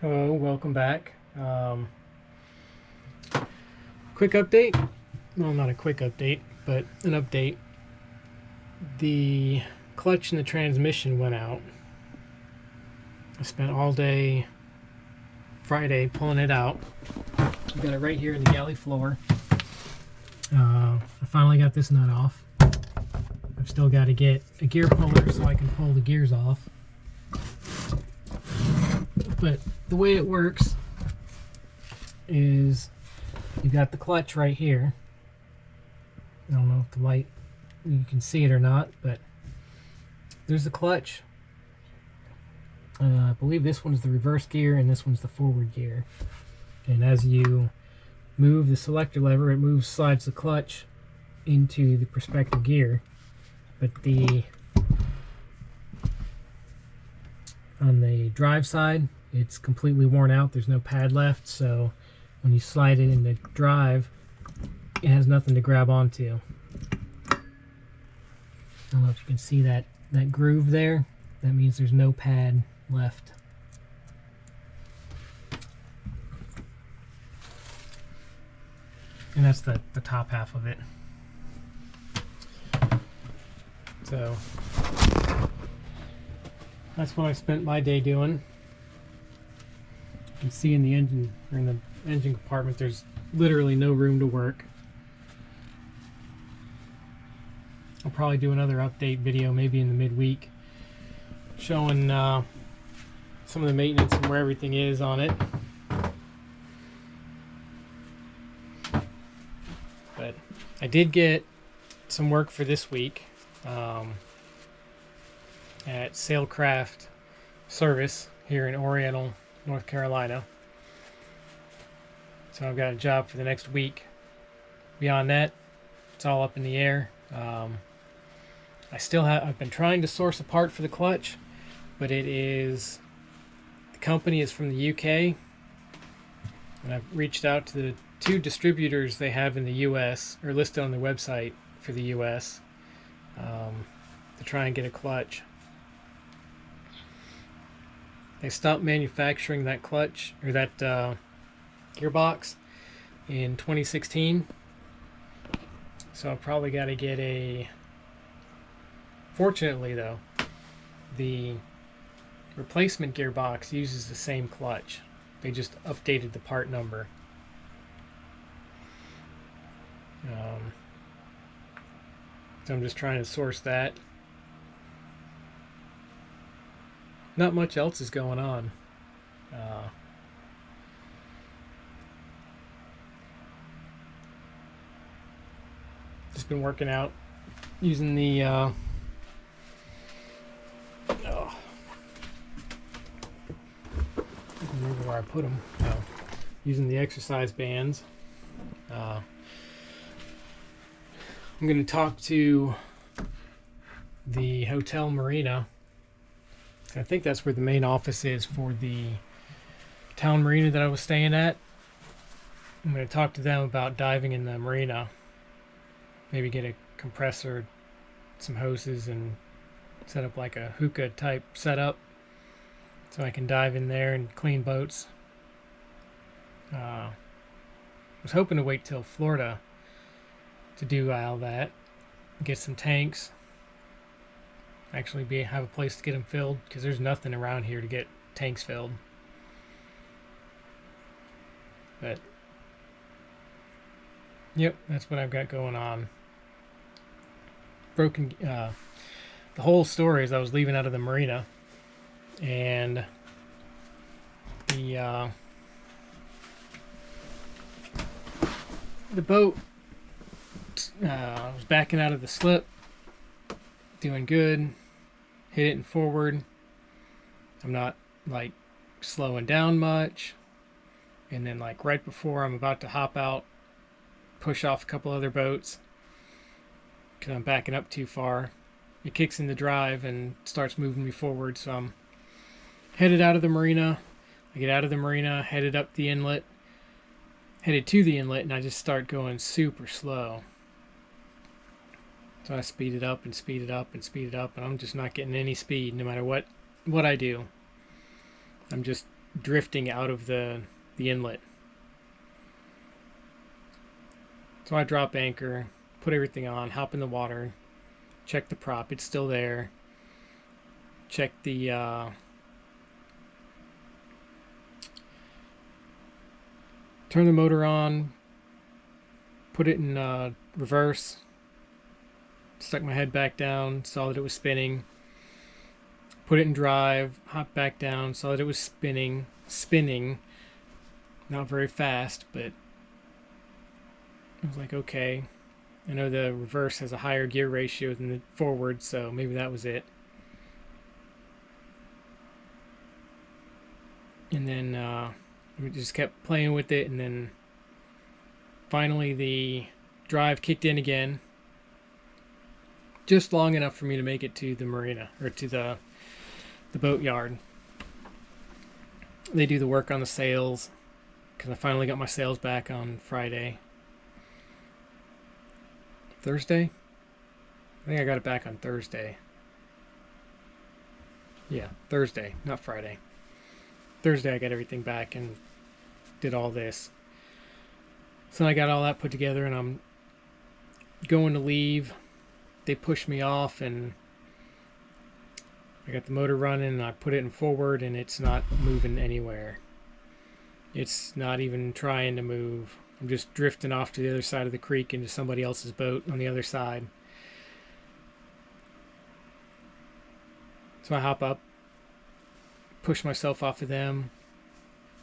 Hello, welcome back. Quick update. Well, not a quick update, but an update. The clutch and the transmission went out. I spent all day Friday pulling it out. I've got it right here in the galley floor. I finally got this nut off. I've still got to get a gear puller so I can pull the gears off. But the way it works is you got the clutch right here. I don't know if the light, you can see it or not, but there's the clutch. I believe this one's the reverse gear and this one's the forward gear. And as you move the selector lever, it slides the clutch into the prospective gear. But on the drive side, it's completely worn out. There's no pad left, so when you slide it into drive, it has nothing to grab onto. I don't know if you can see that groove there. That means there's no pad left. And that's the top half of it. So that's what I spent my day doing. You can see in the engine, or in the engine compartment, there's literally no room to work. I'll probably do another update video maybe in the midweek showing some of the maintenance and where everything is on it. But I did get some work for this week at Sailcraft Service here in Oriental, North Carolina. So I've got a job for the next week. Beyond that, it's all up in the air. I've been trying to source a part for the clutch, but the company is from the UK, and I've reached out to the two distributors they have in the US, or listed on the website for the US, to try and get a clutch. They stopped manufacturing that clutch, or that gearbox, in 2016. So I've probably got to get a... Fortunately though, the replacement gearbox uses the same clutch. They just updated the part number. So I'm just trying to source that. Not much else is going on. Just been working out using the remember where I put them. Using the exercise bands. I'm going to talk to the hotel marina. I think that's where the main office is for the town marina that I was staying at. I'm going to talk to them about diving in the marina. Maybe get a compressor, some hoses, and set up like a hookah type setup so I can dive in there and clean boats. I was hoping to wait till Florida to do all that, get some tanks, actually have a place to get them filled, because there's nothing around here to get tanks filled. But yep, that's what I've got going on. The whole story is I was leaving out of the marina, and the boat, I was backing out of the slip, doing good, hit it in forward. I'm not like slowing down much, and then like right before I'm about to hop out, push off a couple other boats because I'm backing up too far, it kicks in the drive and starts moving me forward. So I'm headed out of the marina. I get out of the marina, headed to the inlet, and I just start going super slow. So I speed it up and speed it up and speed it up, and I'm just not getting any speed no matter what I do. I'm just drifting out of the inlet. So I drop anchor, put everything on, hop in the water, check the prop, it's still there. Check the turn the motor on, put it in reverse, stuck my head back down, saw that it was spinning, put it in drive, hopped back down, saw that it was spinning, not very fast, but I was like, okay, I know the reverse has a higher gear ratio than the forward, so maybe that was it. And then we just kept playing with it, and then finally the drive kicked in again, just long enough for me to make it to the marina, or to the boat yard. They do the work on the sails, because I finally got my sails back on Thursday? I think I got it back on Thursday. Yeah, Thursday, not Friday. Thursday I got everything back and did all this. So I got all that put together, and I'm going to leave. They pushed me off, and I got the motor running, and I put it in forward, and it's not moving anywhere. It's not even trying to move. I'm just drifting off to the other side of the creek into somebody else's boat on the other side. So I hop up, push myself off of them.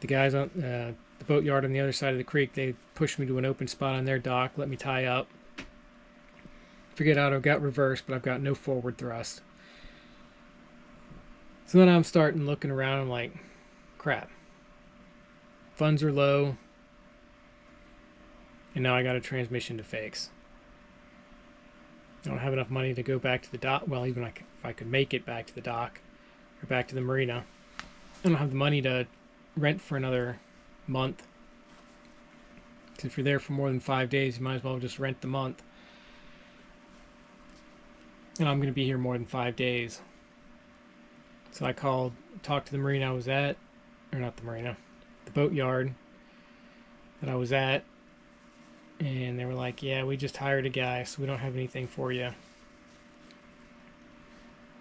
The guys on the boat yard on the other side of the creek, they pushed me to an open spot on their dock, let me tie up. Forget out, I've got reverse, but I've got no forward thrust. So then I'm starting looking around, I'm like, crap. Funds are low, and now I got a transmission to fix. I don't have enough money to go back to the dock. Well, even if I could make it back to the dock or back to the marina, I don't have the money to rent for another month. Because if you're there for more than 5 days, you might as well just rent the month. And I'm going to be here more than 5 days. So I talked to the marina I was at, or not the marina, the boat yard that I was at. And they were like, yeah, we just hired a guy, so we don't have anything for you.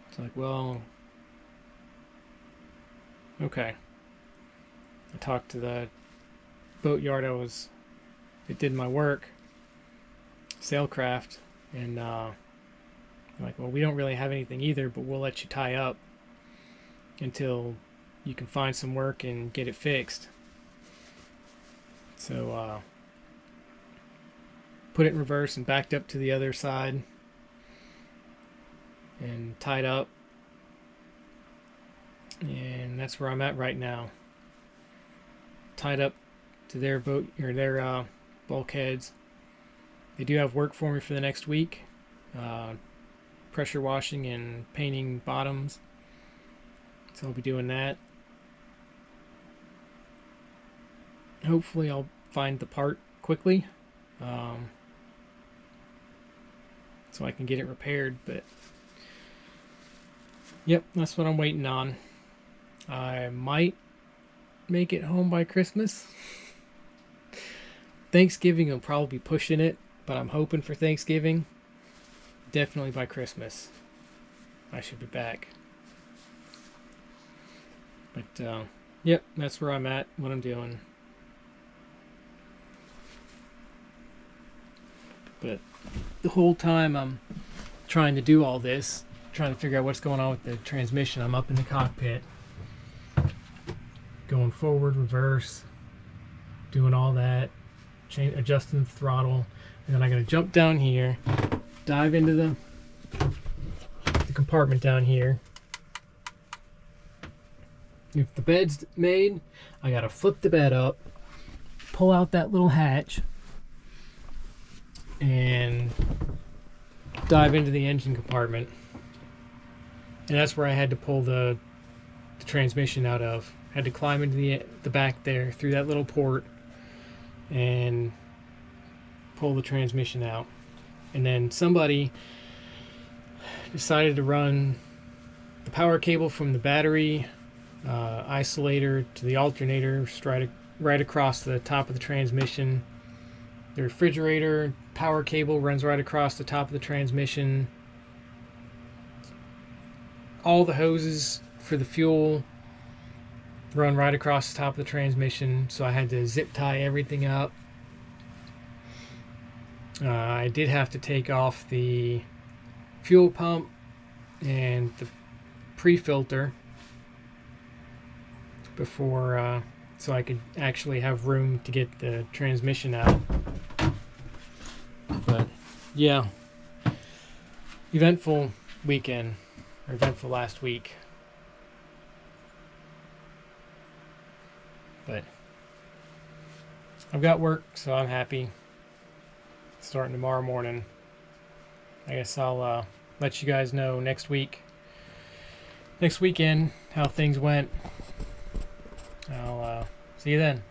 It's like, well, okay. I talked to the boat yard that did my work, Sailcraft, and they're like, well, we don't really have anything either, but we'll let you tie up until you can find some work and get it fixed. So, put it in reverse and backed up to the other side and tied up, and that's where I'm at right now. Tied up to their boat, or their bulkheads. They do have work for me for the next week, pressure washing and painting bottoms, so I'll be doing that. Hopefully I'll find the part quickly, so I can get it repaired. But yep, that's what I'm waiting on. I might make it home by Christmas. Thanksgiving will probably be pushing it, but I'm hoping for Thanksgiving. Definitely by Christmas I should be back. But yep, that's where I'm at, what I'm doing. But the whole time I'm trying to do all this, trying to figure out what's going on with the transmission, I'm up in the cockpit, going forward, reverse, doing all that, adjusting the throttle, and then I gotta jump down here, dive into the compartment down here. If the bed's made, I gotta flip the bed up, pull out that little hatch, and dive into the engine compartment. And that's where I had to pull the transmission out of. I had to climb into the back there through that little port and pull the transmission out. And then somebody decided to run the power cable from the battery isolator to the alternator right across the top of the transmission. The refrigerator power cable runs right across the top of the transmission. All the hoses for the fuel run right across the top of the transmission, so I had to zip tie everything up. I did have to take off the fuel pump and the pre-filter before so I could actually have room to get the transmission out. But yeah, eventful weekend, or eventful last week. But I've got work, so I'm happy. Starting tomorrow morning. I guess I'll let you guys know next weekend how things went. I'll see you then.